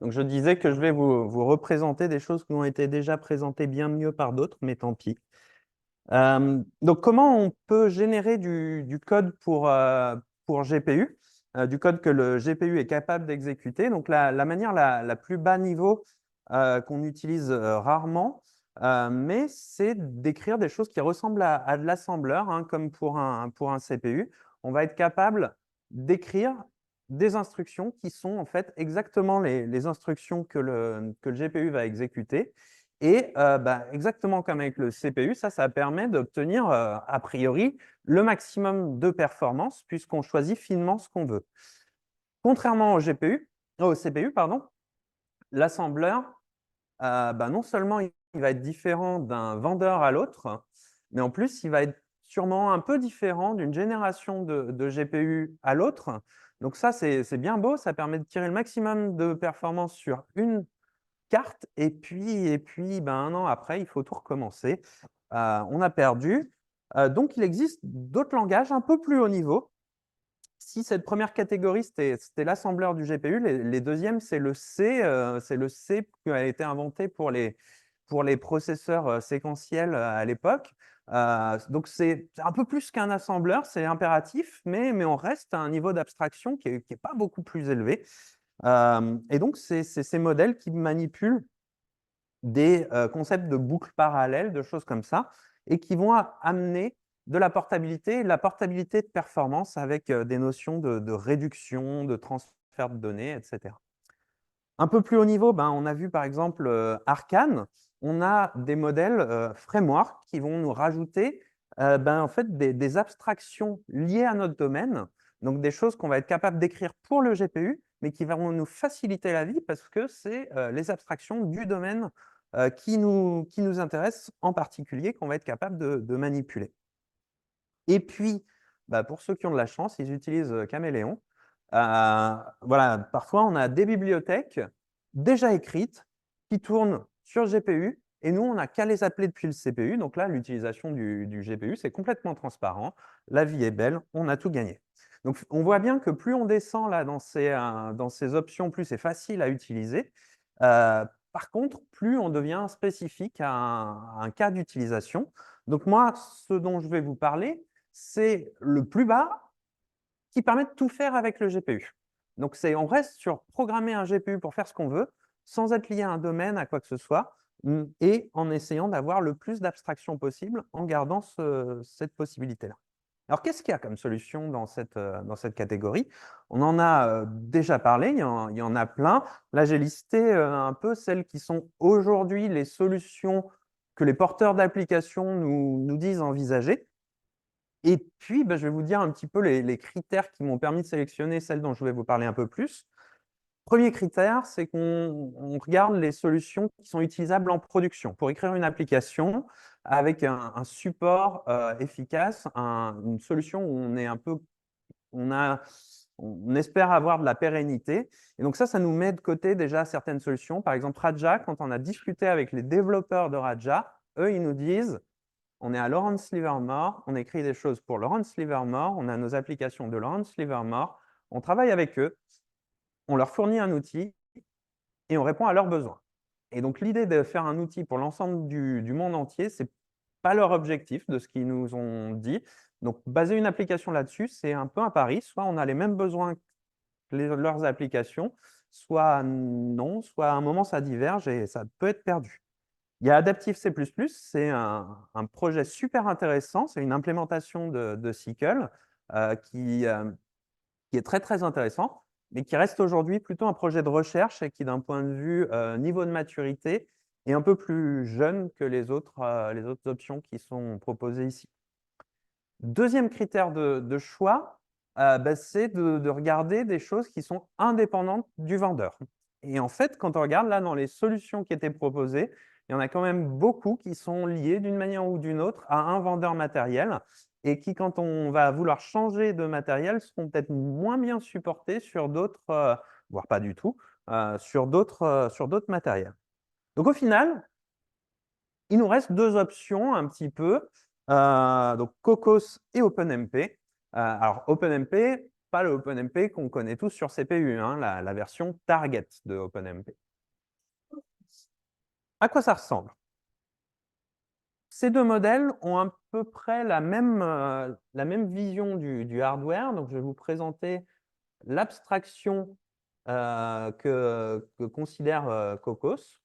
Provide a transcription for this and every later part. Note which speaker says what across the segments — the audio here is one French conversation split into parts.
Speaker 1: Donc, je disais que je vais vous représenter des choses qui ont été déjà présentées bien mieux par d'autres, mais tant pis. Donc, comment on peut générer du code pour GPU, du code que le GPU est capable d'exécuter? Donc, la manière la plus bas niveau qu'on utilise rarement, mais c'est d'écrire des choses qui ressemblent à de l'assembleur, hein, comme pour un CPU. On va être capable d'écrire des instructions qui sont en fait exactement les instructions que le GPU va exécuter. Et exactement comme avec le CPU, ça permet d'obtenir a priori le maximum de performance puisqu'on choisit finement ce qu'on veut. Contrairement au CPU, pardon, l'assembleur, non seulement il va être différent d'un vendeur à l'autre, mais en plus, il va être sûrement un peu différent d'une génération de GPU à l'autre. Donc ça, c'est bien beau, ça permet de tirer le maximum de performance sur une carte, et puis un an après, il faut tout recommencer. On a perdu. Donc, il existe d'autres langages un peu plus haut niveau. Si cette première catégorie, c'était l'assembleur du GPU, les deuxièmes, c'est le C qui a été inventé pour les processeurs séquentiels à l'époque. Donc, c'est un peu plus qu'un assembleur, c'est impératif, mais on reste à un niveau d'abstraction qui est pas beaucoup plus élevé. Et donc, c'est ces modèles qui manipulent des concepts de boucles parallèles, de choses comme ça, et qui vont amener de la portabilité de performance avec des notions de réduction, de transfert de données, etc. Un peu plus haut niveau, on a vu par exemple Arcan. On a des modèles framework qui vont nous rajouter en fait, des abstractions liées à notre domaine, donc des choses qu'on va être capable d'écrire pour le GPU, mais qui vont nous faciliter la vie parce que c'est les abstractions du domaine qui nous intéressent en particulier, qu'on va être capable de manipuler. Et puis, pour ceux qui ont de la chance, ils utilisent Caméléon. Voilà, parfois, on a des bibliothèques déjà écrites qui tournent sur GPU, et nous, on n'a qu'à les appeler depuis le CPU. Donc là, l'utilisation du GPU, c'est complètement transparent. La vie est belle, on a tout gagné. Donc, on voit bien que plus on descend là dans ces options, plus c'est facile à utiliser. Par contre, plus on devient spécifique à un cas d'utilisation. Donc moi, ce dont je vais vous parler, c'est le plus bas qui permet de tout faire avec le GPU. Donc, on reste sur programmer un GPU pour faire ce qu'on veut, sans être lié à un domaine, à quoi que ce soit, et en essayant d'avoir le plus d'abstraction possible en gardant cette possibilité-là. Alors, qu'est-ce qu'il y a comme solution dans cette catégorie? On en a déjà parlé, il y en a plein. Là, j'ai listé un peu celles qui sont aujourd'hui les solutions que les porteurs d'applications nous disent envisager. Et puis, je vais vous dire un petit peu les critères qui m'ont permis de sélectionner celles dont je vais vous parler un peu plus. Premier critère, c'est qu'on regarde les solutions qui sont utilisables en production. Pour écrire une application avec un support efficace, une solution où on espère avoir de la pérennité. Et donc ça nous met de côté déjà certaines solutions. Par exemple, Raja, quand on a discuté avec les développeurs de Raja, eux, ils nous disent on est à Lawrence Livermore, on écrit des choses pour Lawrence Livermore, on a nos applications de Lawrence Livermore, on travaille avec eux, on leur fournit un outil et on répond à leurs besoins. Et donc, l'idée de faire un outil pour l'ensemble du monde entier, ce n'est pas leur objectif de ce qu'ils nous ont dit. Donc, baser une application là-dessus, c'est un peu un pari. Soit on a les mêmes besoins que leurs applications, soit non, soit à un moment ça diverge et ça peut être perdu. Il y a Adaptive C++, c'est un projet super intéressant, c'est une implémentation de SQL qui est très très intéressant, mais qui reste aujourd'hui plutôt un projet de recherche et qui, d'un point de vue niveau de maturité, est un peu plus jeune que les autres options qui sont proposées ici. Deuxième critère de choix, c'est de regarder des choses qui sont indépendantes du vendeur. Et en fait, quand on regarde là dans les solutions qui étaient proposées, il y en a quand même beaucoup qui sont liées d'une manière ou d'une autre à un vendeur matériel et qui, quand on va vouloir changer de matériel, seront peut-être moins bien supportés sur d'autres, voire pas du tout, sur d'autres matériels. Donc au final, il nous reste deux options un petit peu, donc Cocos et OpenMP. Alors OpenMP, pas le OpenMP qu'on connaît tous sur CPU, hein, la version target de OpenMP. À quoi ça ressemble? Ces deux modèles ont à peu près la même vision du hardware. Donc, je vais vous présenter l'abstraction que considère Cocos.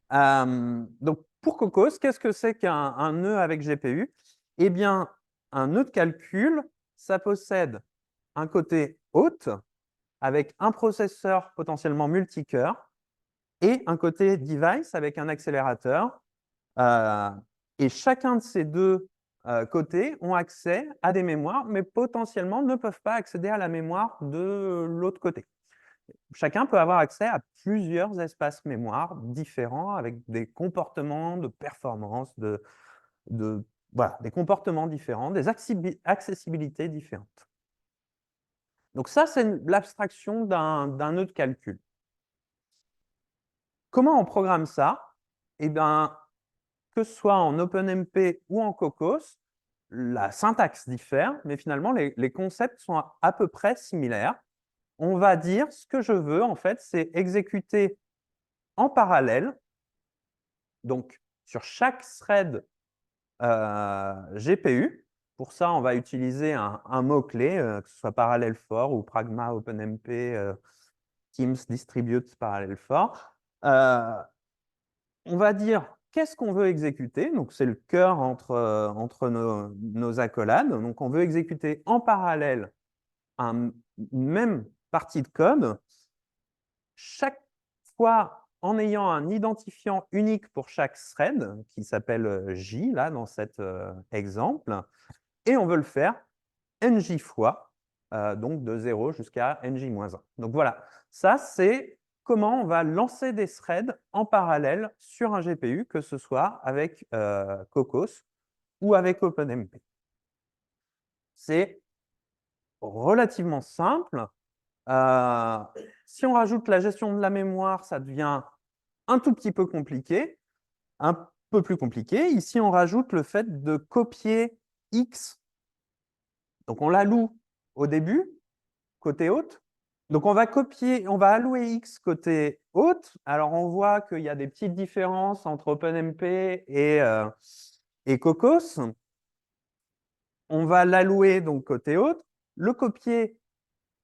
Speaker 1: Donc, pour Cocos, qu'est-ce que c'est qu'un nœud avec GPU? Eh bien, un nœud de calcul, ça possède un côté hôte avec un processeur potentiellement multicœur et un côté device avec un accélérateur. Euh, et chacun de ces deux côtés ont accès à des mémoires, mais potentiellement ne peuvent pas accéder à la mémoire de l'autre côté. Chacun peut avoir accès à plusieurs espaces mémoire différents avec des comportements de performance, voilà, des comportements différents, des accessibilités différentes. Donc ça, c'est l'abstraction d'un nœud de calcul. Comment on programme ça? Eh bien, que ce soit en OpenMP ou en Cocos, la syntaxe diffère, mais finalement, les concepts sont à peu près similaires. On va dire, ce que je veux, en fait, c'est exécuter en parallèle, donc sur chaque thread GPU. Pour ça, on va utiliser un mot-clé, que ce soit parallèle for ou pragma OpenMP Teams Distribute parallèle for. On va dire qu'est-ce qu'on veut exécuter. Donc, c'est le cœur entre nos accolades. Donc, on veut exécuter en parallèle une même partie de code, chaque fois en ayant un identifiant unique pour chaque thread, qui s'appelle J, là, dans cet exemple. Et on veut le faire NJ fois, donc de 0 jusqu'à NJ-1. Donc voilà, ça, c'est comment on va lancer des threads en parallèle sur un GPU, que ce soit avec Cocos ou avec OpenMP. C'est relativement simple. Si on rajoute la gestion de la mémoire, ça devient un tout petit peu compliqué, un peu plus compliqué. Ici, on rajoute le fait de copier X. Donc, on l'alloue au début, côté haute. Donc, on va allouer X côté haute. Alors, on voit qu'il y a des petites différences entre OpenMP et Cocos. On va l'allouer donc côté haute, le copier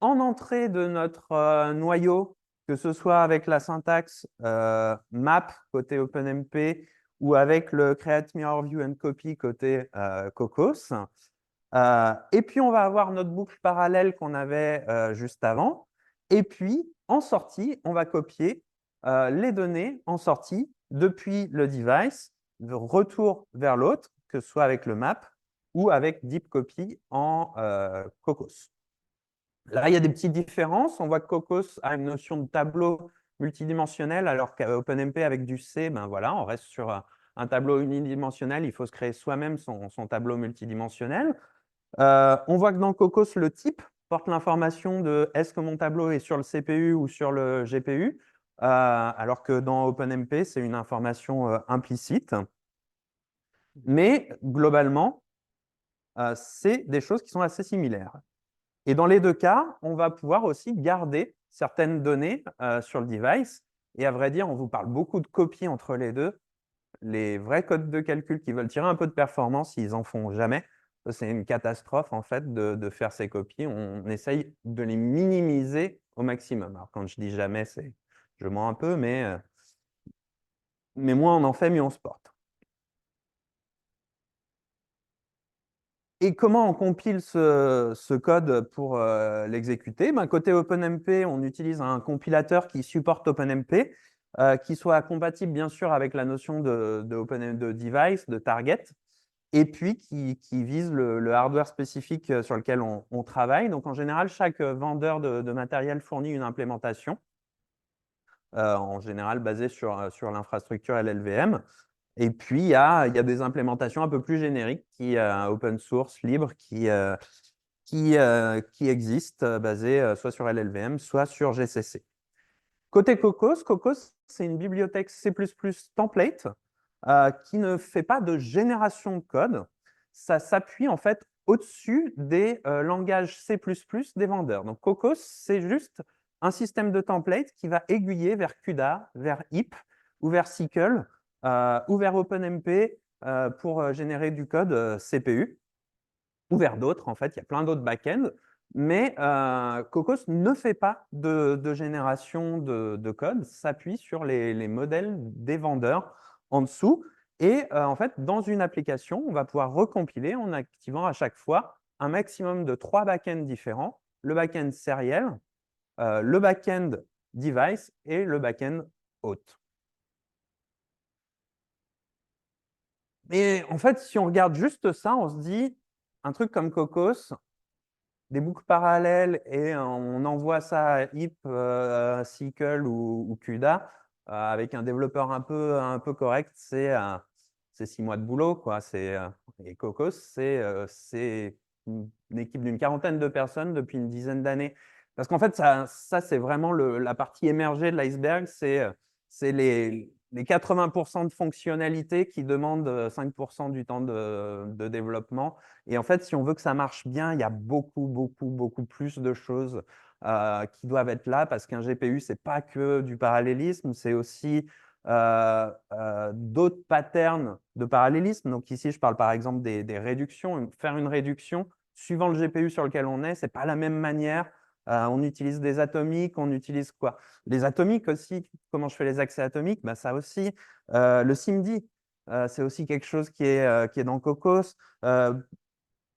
Speaker 1: en entrée de notre noyau, que ce soit avec la syntaxe map côté OpenMP ou avec le create mirror view and copy côté Cocos. Et puis, on va avoir notre boucle parallèle qu'on avait juste avant. Et puis, en sortie, on va copier les données en sortie depuis le device, de retour vers l'autre, que ce soit avec le map ou avec deep copy en Cocos. Là, il y a des petites différences. On voit que Cocos a une notion de tableau multidimensionnel, alors qu'OpenMP avec du C, ben voilà, on reste sur un tableau unidimensionnel. Il faut se créer soi-même son tableau multidimensionnel. On voit que dans Cocos, le type porte l'information de est-ce que mon tableau est sur le CPU ou sur le GPU, alors que dans OpenMP, c'est une information implicite. Mais globalement, c'est des choses qui sont assez similaires. Et dans les deux cas, on va pouvoir aussi garder certaines données sur le device. Et à vrai dire, on vous parle beaucoup de copies entre les deux. Les vrais codes de calcul qui veulent tirer un peu de performance, ils n'en font jamais. C'est une catastrophe en fait de faire ces copies. On essaye de les minimiser au maximum. Alors quand je dis jamais, je mens un peu, mais moins on en fait, mieux on se porte. Et comment on compile ce code pour l'exécuter? Côté OpenMP, on utilise un compilateur qui supporte OpenMP, qui soit compatible bien sûr avec la notion de device, de target, et puis qui vise le hardware spécifique sur lequel on travaille. Donc en général, chaque vendeur de matériel fournit une implémentation, en général basée sur l'infrastructure LLVM. Et puis, il y a des implémentations un peu plus génériques, open source, libres, qui existent, basées soit sur LLVM, soit sur GCC. Côté Cocos, c'est une bibliothèque C++ template qui ne fait pas de génération de code. Ça s'appuie en fait au-dessus des langages C++ des vendeurs. Donc, Cocos, c'est juste un système de template qui va aiguiller vers CUDA, vers HIP ou vers SYCL ou vers OpenMP pour générer du code CPU ou vers d'autres. En fait, il y a plein d'autres back-ends. Mais Cocos ne fait pas de génération de code, s'appuie sur les modèles des vendeurs en dessous. Et en fait, dans une application, on va pouvoir recompiler en activant à chaque fois un maximum de 3 back-ends différents, le back-end sériel, le back-end device et le back-end hôte. Et en fait, si on regarde juste ça, on se dit, un truc comme Cocos, des boucles parallèles et on envoie ça à HIP, SYCL ou CUDA, avec un développeur un peu correct, c'est 6 mois de boulot, quoi. Et Cocos, c'est une équipe d'une quarantaine de personnes depuis une dizaine d'années. Parce qu'en fait, ça c'est vraiment la partie émergée de l'iceberg, c'est les 80% de fonctionnalités qui demandent 5% du temps de développement. Et en fait, si on veut que ça marche bien, il y a beaucoup plus de choses qui doivent être là parce qu'un GPU, ce n'est pas que du parallélisme, c'est aussi d'autres patterns de parallélisme. Donc ici, je parle par exemple des réductions. Faire une réduction, suivant le GPU sur lequel on est, ce n'est pas la même manière. On utilise des atomiques, on utilise quoi? Les atomiques aussi, comment je fais les accès atomiques? Ben, ça aussi. Le SIMD, c'est aussi quelque chose qui est dans Cocos.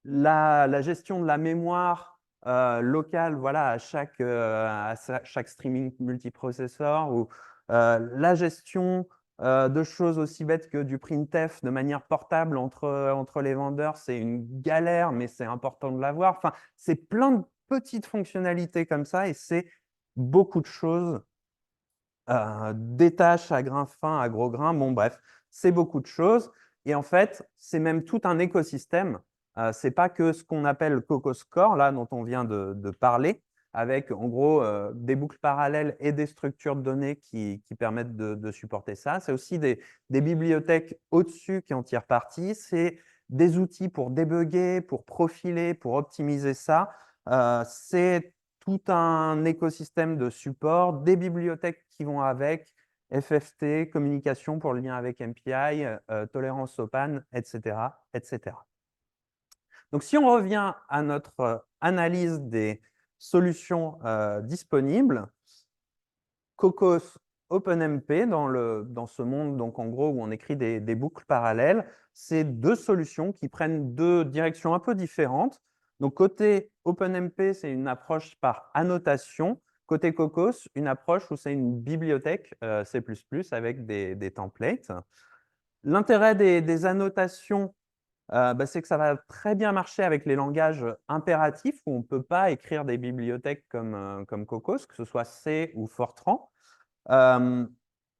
Speaker 1: La gestion de la mémoire locale, voilà, à chaque streaming multiprocesseur, ou la gestion de choses aussi bêtes que du printf de manière portable entre les vendeurs, c'est une galère, mais c'est important de l'avoir. Enfin, c'est plein de petites fonctionnalités comme ça et c'est beaucoup de choses, des tâches à grain fin, à gros grain. Bon, bref, c'est beaucoup de choses. Et en fait, c'est même tout un écosystème. Ce n'est pas que ce qu'on appelle Cocos Core, là, dont on vient de parler, avec en gros des boucles parallèles et des structures de données qui permettent de supporter ça. C'est aussi des bibliothèques au-dessus qui en tirent parti. C'est des outils pour débugger, pour profiler, pour optimiser ça. C'est tout un écosystème de support, des bibliothèques qui vont avec, FFT, communication pour le lien avec MPI, tolérance au PAN, etc., etc. Donc, si on revient à notre analyse des solutions disponibles, Cocos, OpenMP, dans ce monde, donc en gros, où on écrit des boucles parallèles, c'est deux solutions qui prennent deux directions un peu différentes. Donc, côté OpenMP, c'est une approche par annotation. Côté Cocos, une approche où c'est une bibliothèque C++ avec des templates. L'intérêt des annotations, c'est que ça va très bien marcher avec les langages impératifs où on ne peut pas écrire des bibliothèques comme Cocos, que ce soit C ou Fortran.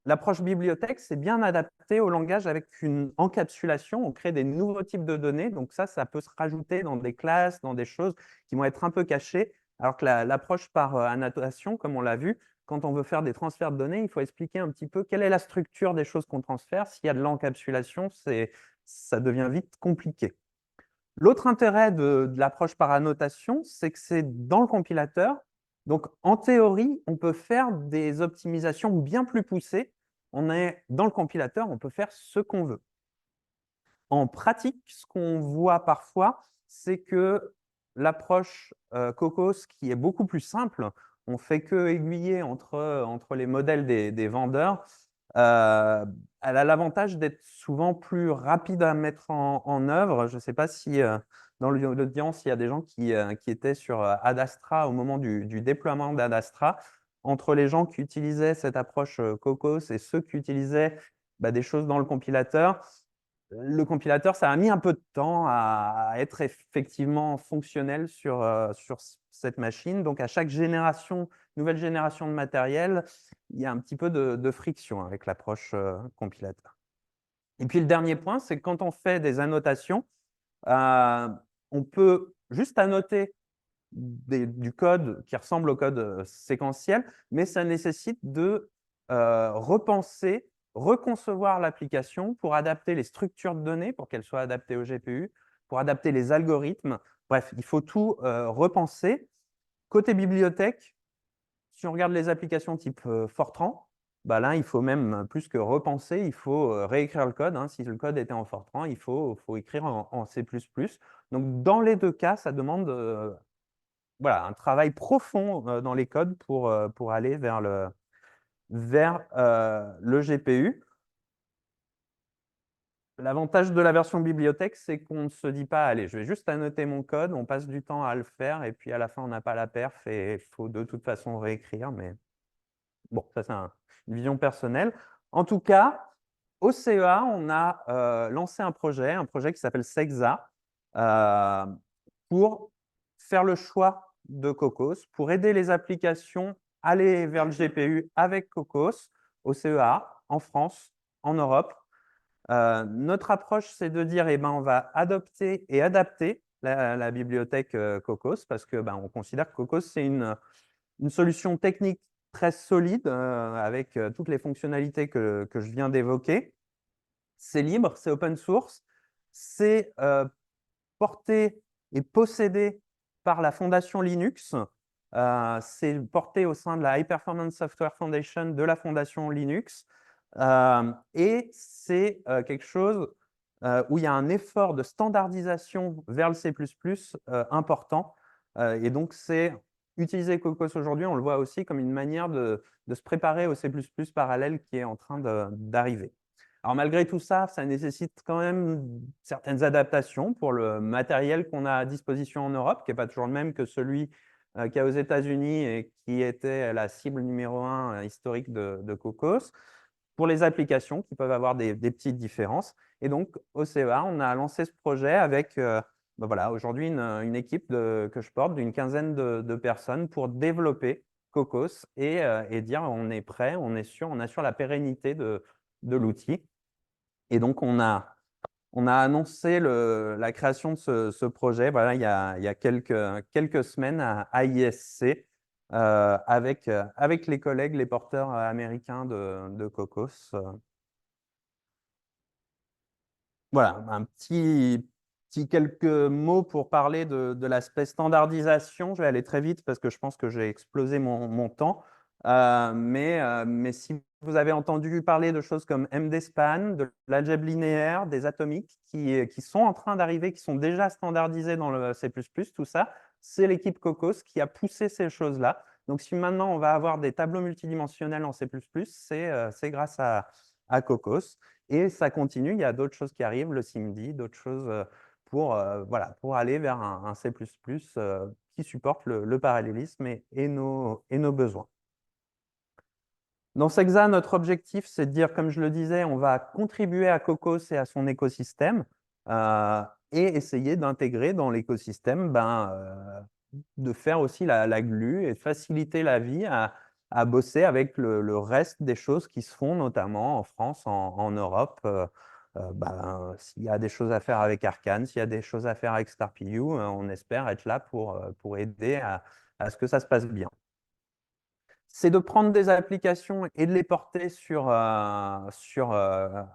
Speaker 1: L'approche bibliothèque, c'est bien adapté au langage avec une encapsulation. On crée des nouveaux types de données. Donc ça peut se rajouter dans des classes, dans des choses qui vont être un peu cachées. Alors que l'approche par annotation, comme on l'a vu, quand on veut faire des transferts de données, il faut expliquer un petit peu quelle est la structure des choses qu'on transfère. S'il y a de l'encapsulation, ça devient vite compliqué. L'autre intérêt de l'approche par annotation, c'est que c'est dans le compilateur. Donc, en théorie, on peut faire des optimisations bien plus poussées. On est dans le compilateur, on peut faire ce qu'on veut. En pratique, ce qu'on voit parfois, c'est que l'approche Cocos, qui est beaucoup plus simple, on ne fait que aiguiller entre les modèles des vendeurs, elle a l'avantage d'être souvent plus rapide à mettre en œuvre. Je ne sais pas si dans l'audience, il y a des gens qui étaient sur Adastra au moment du déploiement d'Adastra. Entre les gens qui utilisaient cette approche Cocos et ceux qui utilisaient des choses dans le compilateur, le compilateur, ça a mis un peu de temps à être effectivement fonctionnel sur cette machine. Donc, à chaque nouvelle génération de matériel, il y a un petit peu de friction avec l'approche compilateur. Et puis, le dernier point, c'est que quand on fait des annotations, on peut juste annoter du code qui ressemble au code séquentiel, mais ça nécessite de repenser, reconcevoir l'application pour adapter les structures de données pour qu'elles soient adaptées au GPU, pour adapter les algorithmes. Bref, il faut tout repenser. Côté bibliothèque, si on regarde les applications type Fortran, bah là, il faut même plus que repenser, il faut réécrire le code, hein. Si le code était en Fortran, il faut écrire en C++. Donc, dans les deux cas, ça demande voilà, un travail profond dans les codes pour aller vers le GPU. L'avantage de la version bibliothèque, c'est qu'on ne se dit pas, allez, je vais juste annoter mon code, on passe du temps à le faire, et puis à la fin, on n'a pas la perf, et il faut de toute façon réécrire. Mais bon, ça, c'est une vision personnelle. En tout cas, au CEA, on a lancé un projet qui s'appelle Sexa, pour faire le choix de Cocos, pour aider les applications à aller vers le GPU avec Cocos, au CEA, en France, en Europe. Notre approche, c'est de dire, eh ben, on va adopter et adapter la bibliothèque Cocos, parce que on considère que Cocos, c'est une solution technique très solide, avec toutes les fonctionnalités que je viens d'évoquer. C'est libre, c'est open source, c'est porté et possédé par la fondation Linux. C'est porté au sein de la High Performance Software Foundation de la fondation Linux. Et c'est quelque chose où il y a un effort de standardisation vers le C++ important. Et donc, c'est utiliser Cocos aujourd'hui, on le voit aussi comme une manière de se préparer au C++ parallèle qui est en train d'arriver. Alors, malgré tout ça, ça nécessite quand même certaines adaptations pour le matériel qu'on a à disposition en Europe, qui n'est pas toujours le même que celui qu'il y a aux États-Unis et qui était la cible numéro 1 historique de Cocos, pour les applications qui peuvent avoir des petites différences. Et donc, au CEA, on a lancé ce projet avec voilà, aujourd'hui une équipe que je porte d'une quinzaine de personnes pour développer Cocos et dire on est prêt, on est sûr, on assure la pérennité de l'outil. Et donc, on a annoncé la création de ce projet voilà, il y a quelques semaines à ISC avec les collègues, les porteurs américains de Cocos. Voilà, un petit quelques mots pour parler de l'aspect standardisation. Je vais aller très vite parce que je pense que j'ai explosé mon temps. Mais si vous avez entendu parler de choses comme MDSpan, de l'algèbre linéaire, des atomiques qui sont en train d'arriver, qui sont déjà standardisés dans le C++, tout ça, c'est l'équipe Cocos qui a poussé ces choses-là. Donc, si maintenant on va avoir des tableaux multidimensionnels en C++, c'est grâce à Cocos. Et ça continue, il y a d'autres choses qui arrivent, le SIMD, d'autres choses voilà, pour aller vers un C++ qui supporte le parallélisme et nos besoins. Dans Sexa, notre objectif, c'est de dire, comme je le disais, on va contribuer à Cocos et à son écosystème et essayer d'intégrer dans l'écosystème, de faire aussi la glue et de faciliter la vie à bosser avec le reste des choses qui se font, notamment en France, en Europe. S'il y a des choses à faire avec Arcane, s'il y a des choses à faire avec StarPU, on espère être là pour aider à ce que ça se passe bien. C'est de prendre des applications et de les porter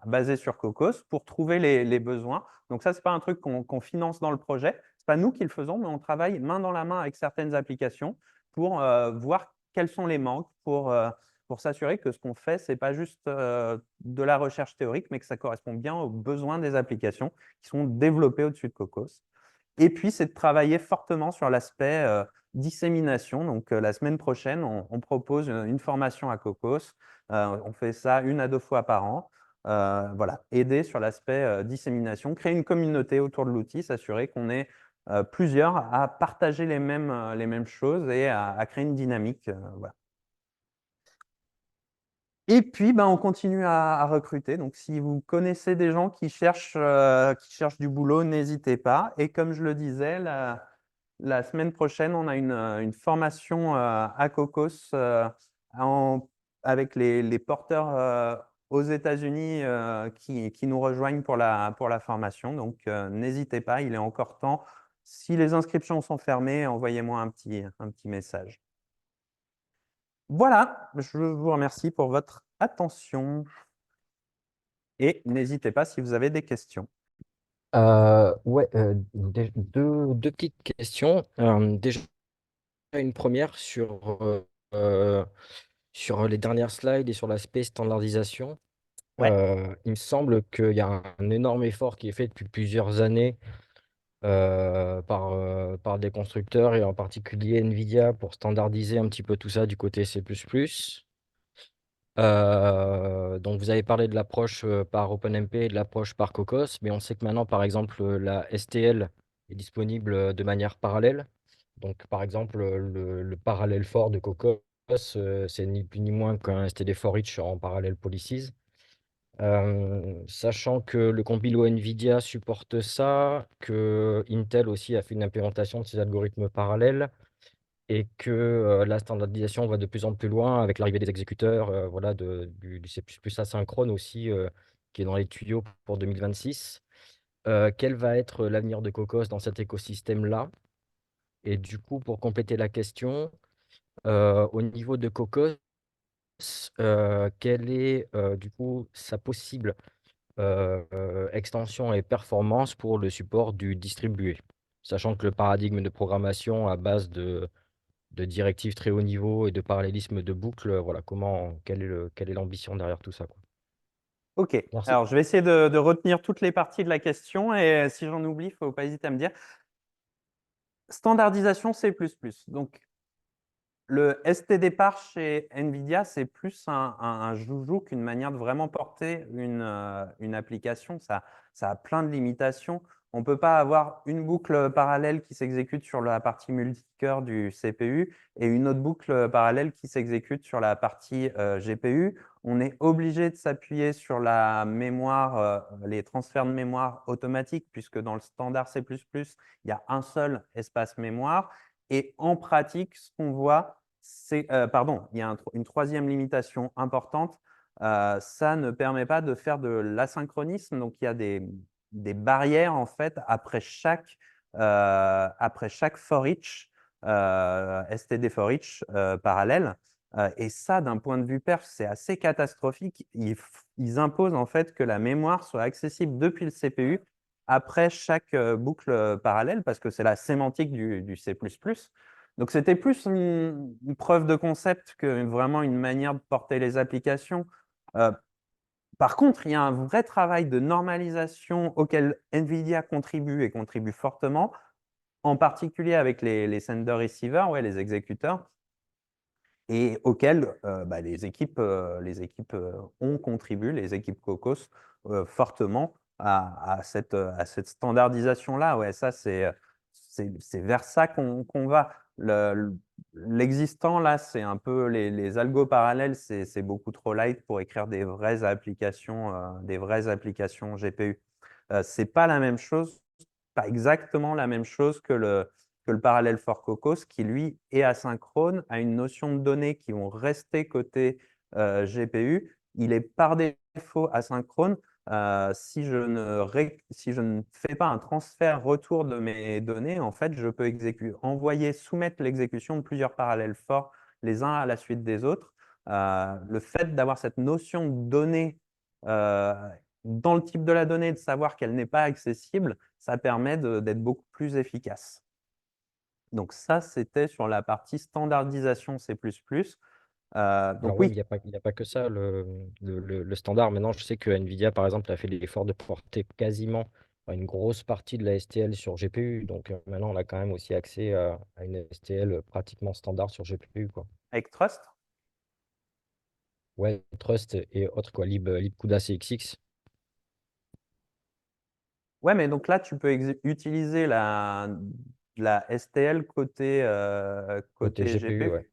Speaker 1: basées sur Cocos pour trouver les besoins. Donc ça, ce n'est pas un truc qu'on finance dans le projet. Ce n'est pas nous qui le faisons, mais on travaille main dans la main avec certaines applications pour voir quels sont les manques, pour s'assurer que ce qu'on fait, ce n'est pas juste de la recherche théorique, mais que ça correspond bien aux besoins des applications qui sont développées au-dessus de Cocos. Et puis, c'est de travailler fortement sur l'aspect dissémination. Donc, la semaine prochaine, on propose une formation à Cocos. On fait ça 1 à 2 fois par an. Voilà, aider sur l'aspect dissémination, créer une communauté autour de l'outil, s'assurer qu'on est plusieurs à partager les mêmes choses et à créer une dynamique. Voilà. Et puis, on continue à recruter. Donc, si vous connaissez des gens qui cherchent du boulot, n'hésitez pas. Et comme je le disais, la semaine prochaine, on a une formation à Cocos avec les porteurs aux États-Unis qui nous rejoignent pour la formation. Donc, n'hésitez pas, il est encore temps. Si les inscriptions sont fermées, envoyez-moi un petit message. Voilà, je vous remercie pour votre attention et n'hésitez pas si vous avez des questions.
Speaker 2: Ouais, deux petites questions. Déjà, une première euh, sur les dernières slides et sur l'aspect standardisation.
Speaker 1: Ouais.
Speaker 2: Il me semble qu'il y a un énorme effort qui est fait depuis plusieurs années par des constructeurs et en particulier NVIDIA pour standardiser un petit peu tout ça du côté C++. Donc, vous avez parlé de l'approche par OpenMP et de l'approche par Cocos, mais on sait que maintenant, par exemple, la STL est disponible de manière parallèle. Donc, par exemple, le parallèle fort de Cocos, c'est ni plus ni moins qu'un STD for each en parallèle policies. Sachant que le compilo NVIDIA supporte ça, que Intel aussi a fait une implémentation de ces algorithmes parallèles et que la standardisation va de plus en plus loin avec l'arrivée des exécuteurs, voilà, du C++ asynchrone aussi, qui est dans les tuyaux pour 2026. Quel va être l'avenir de Cocos dans cet écosystème-là? Et du coup, pour compléter la question, au niveau de Cocos, quelle est du coup sa possible extension et performance pour le support du distribué? Sachant que le paradigme de programmation à base de directives très haut niveau et de parallélisme de boucles, voilà, quelle est l'ambition derrière tout ça, quoi.
Speaker 1: OK.
Speaker 2: Merci.
Speaker 1: Alors, je vais essayer de retenir toutes les parties de la question et si j'en oublie, il ne faut pas hésiter à me dire. Standardisation C++. Donc, le STDPAR chez NVIDIA, c'est plus un joujou qu'une manière de vraiment porter une application. Ça a plein de limitations. On ne peut pas avoir une boucle parallèle qui s'exécute sur la partie multicœur du CPU et une autre boucle parallèle qui s'exécute sur la partie GPU. On est obligé de s'appuyer sur la mémoire, les transferts de mémoire automatiques, puisque dans le standard C++, il y a un seul espace mémoire. Et en pratique, ce qu'on voit, pardon, il y a une troisième limitation importante. Ça ne permet pas de faire de l'asynchronisme. Donc, il y a des barrières en fait après chaque for each, STD for each parallèle. Et ça, d'un point de vue perf, c'est assez catastrophique. Ils imposent en fait que la mémoire soit accessible depuis le CPU après chaque boucle parallèle parce que c'est la sémantique du C++. Donc, c'était plus une preuve de concept que vraiment une manière de porter les applications. Euh, Par contre, il y a un vrai travail de normalisation auquel NVIDIA contribue et contribue fortement, en particulier avec les sender-receivers, ouais, les exécuteurs, et auxquels bah, les équipes ont contribué, les équipes Cocos, fortement à cette standardisation-là. Ouais, ça, c'est vers ça qu'on va. L'existant, là, c'est un peu les algos parallèles, c'est beaucoup trop light pour écrire des vraies applications GPU. C'est pas la même chose, pas exactement la même chose que le parallèle for Cocos, qui lui est asynchrone, a une notion de données qui vont rester côté GPU. Il est par défaut asynchrone. Si je ne fais pas un transfert retour de mes données, en fait, je peux soumettre l'exécution de plusieurs parallèles forts les uns à la suite des autres. Le fait d'avoir cette notion de donnée euh, dans le type de la donnée, de savoir qu'elle n'est pas accessible, ça permet d'être beaucoup plus efficace. Donc ça, c'était sur la partie standardisation C++. Donc
Speaker 2: Alors oui, mais
Speaker 1: oui,
Speaker 2: il y a pas que ça, le standard. Maintenant, je sais que NVIDIA, par exemple, a fait l'effort de porter quasiment une grosse partie de la STL sur GPU. Donc maintenant, on a quand même aussi accès à une STL pratiquement standard sur GPU, quoi.
Speaker 1: avec Trust.
Speaker 2: Ouais, Trust et autres, quoi, libcuda CXX
Speaker 1: Ouais, mais donc là, tu peux utiliser la STL
Speaker 2: côté
Speaker 1: côté
Speaker 2: GPU, ouais.
Speaker 1: GPU.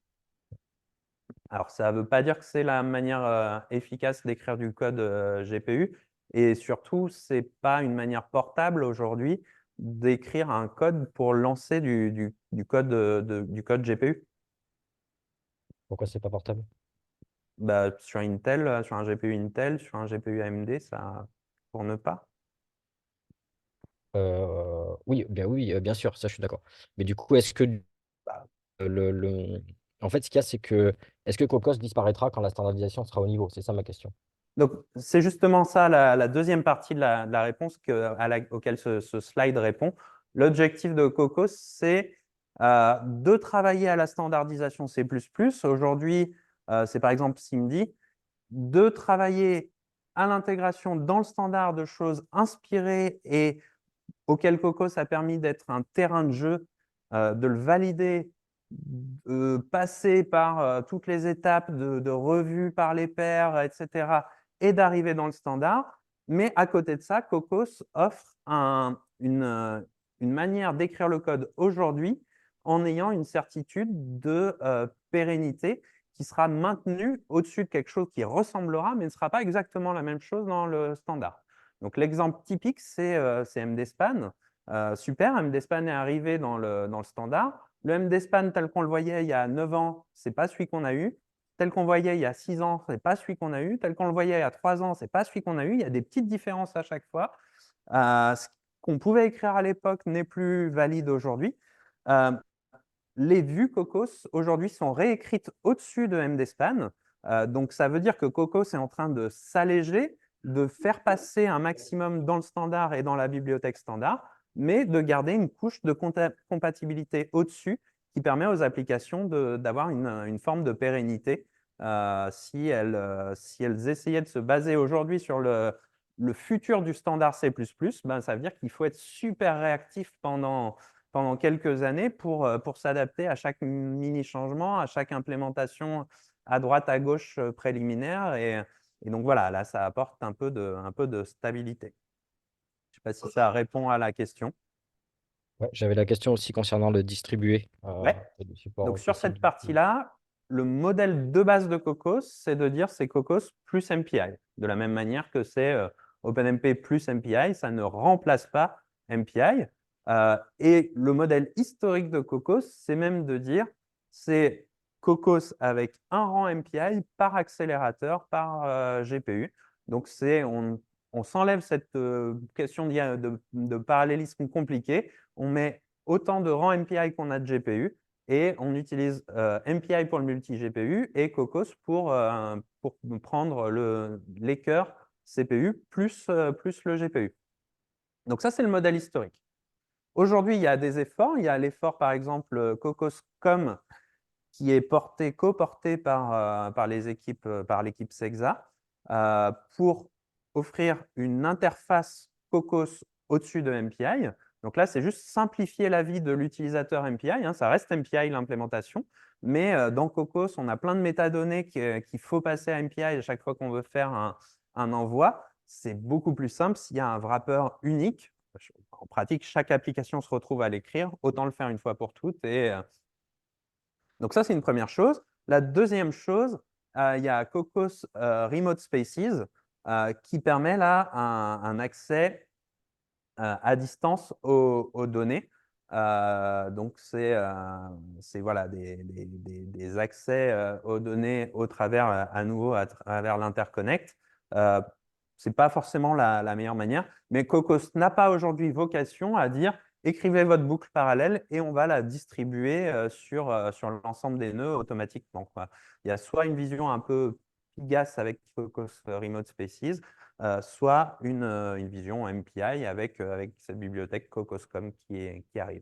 Speaker 1: Alors, ça ne veut pas dire que c'est la manière efficace d'écrire du code GPU. Et surtout, ce n'est pas une manière portable aujourd'hui d'écrire un code pour lancer du code, du code GPU.
Speaker 2: Pourquoi c'est pas portable?
Speaker 1: Bah, sur Intel, sur un GPU Intel, sur un GPU AMD, ça tourne pas.
Speaker 2: Oui, bien oui, bien sûr, ça je suis d'accord. Mais du coup, est-ce que
Speaker 1: Bah,
Speaker 2: le... En fait, ce qu'il y a, c'est que est-ce que Cocos disparaîtra quand la standardisation sera au niveau? C'est ça ma question.
Speaker 1: Donc, c'est justement ça la deuxième partie de la réponse auquel ce slide répond. L'objectif de Cocos, c'est de travailler à la standardisation C++. Aujourd'hui, c'est par exemple SIMD, de travailler à l'intégration dans le standard de choses inspirées et auquel Cocos a permis d'être un terrain de jeu, de le valider, passer par toutes les étapes de revue par les pairs, etc., et d'arriver dans le standard. Mais à côté de ça, Cocos offre une manière d'écrire le code aujourd'hui en ayant une certitude de pérennité qui sera maintenue au-dessus de quelque chose qui ressemblera, mais ne sera pas exactement la même chose dans le standard. Donc l'exemple typique, c'est MDSpan. Super, MDSpan est arrivé dans le standard. Le MDSpan tel qu'on le voyait il y a 9 ans, ce n'est pas celui qu'on a eu. Tel qu'on voyait il y a 6 ans, ce n'est pas celui qu'on a eu. Tel qu'on le voyait il y a 3 ans, ce n'est pas celui qu'on a eu. Il y a des petites différences à chaque fois. Ce qu'on pouvait écrire à l'époque n'est plus valide aujourd'hui. Les vues Cocos aujourd'hui sont réécrites au-dessus de MDSpan. Donc ça veut dire que Cocos est en train de s'alléger, de faire passer un maximum dans le standard et dans la bibliothèque standard, mais de garder une couche de compatibilité au-dessus qui permet aux applications d'avoir une forme de pérennité. Si elles essayaient de se baser aujourd'hui sur le futur du standard C++, ben, ça veut dire qu'il faut être super réactif pendant quelques années pour s'adapter à chaque mini-changement, à chaque implémentation à droite, à gauche préliminaire. Et donc voilà, là, ça apporte un peu de stabilité. Je ne sais pas si ça répond à la question.
Speaker 2: Ouais, j'avais la question aussi concernant le distribué
Speaker 1: Ouais.
Speaker 2: et le support
Speaker 1: Donc sur
Speaker 2: possible.
Speaker 1: cette partie-là, le modèle de base de Cocos, c'est de dire c'est Cocos plus MPI. De la même manière que c'est OpenMP plus MPI, ça ne remplace pas MPI. Et le modèle historique de Cocos, c'est même de dire c'est Cocos avec un rang MPI par accélérateur, par GPU. Donc on s'enlève cette question de parallélisme compliqué. On met autant de rangs MPI qu'on a de GPU et on utilise MPI pour le multi-GPU et Cocos pour prendre les cœurs CPU plus le GPU. Donc ça, c'est le modèle historique. Aujourd'hui, il y a des efforts. Il y a l'effort, par exemple, Cocos.com qui est coporté par l'équipe Sexa pour offrir une interface Cocos au-dessus de MPI. Donc là, c'est juste simplifier la vie de l'utilisateur MPI. Hein, ça reste MPI l'implémentation, mais dans Cocos, on a plein de métadonnées qu'il faut passer à MPI à chaque fois qu'on veut faire un envoi. C'est beaucoup plus simple s'il y a un wrapper unique. En pratique, chaque application se retrouve à l'écrire. Autant le faire une fois pour toutes donc ça, c'est une première chose. La deuxième chose, il y a Cocos Remote Spaces qui permet là un accès à distance aux données. Donc, c'est voilà, des accès aux données au travers, à nouveau, à travers l'interconnect. Ce n'est pas forcément la meilleure manière, mais Cocos n'a pas aujourd'hui vocation à dire écrivez votre boucle parallèle et on va la distribuer sur l'ensemble des nœuds automatiquement, quoi. Il y a soit une vision un peu PIGAS avec Cocos Remote Spaces, soit une vision MPI avec cette bibliothèque Cocos.com qui arrive.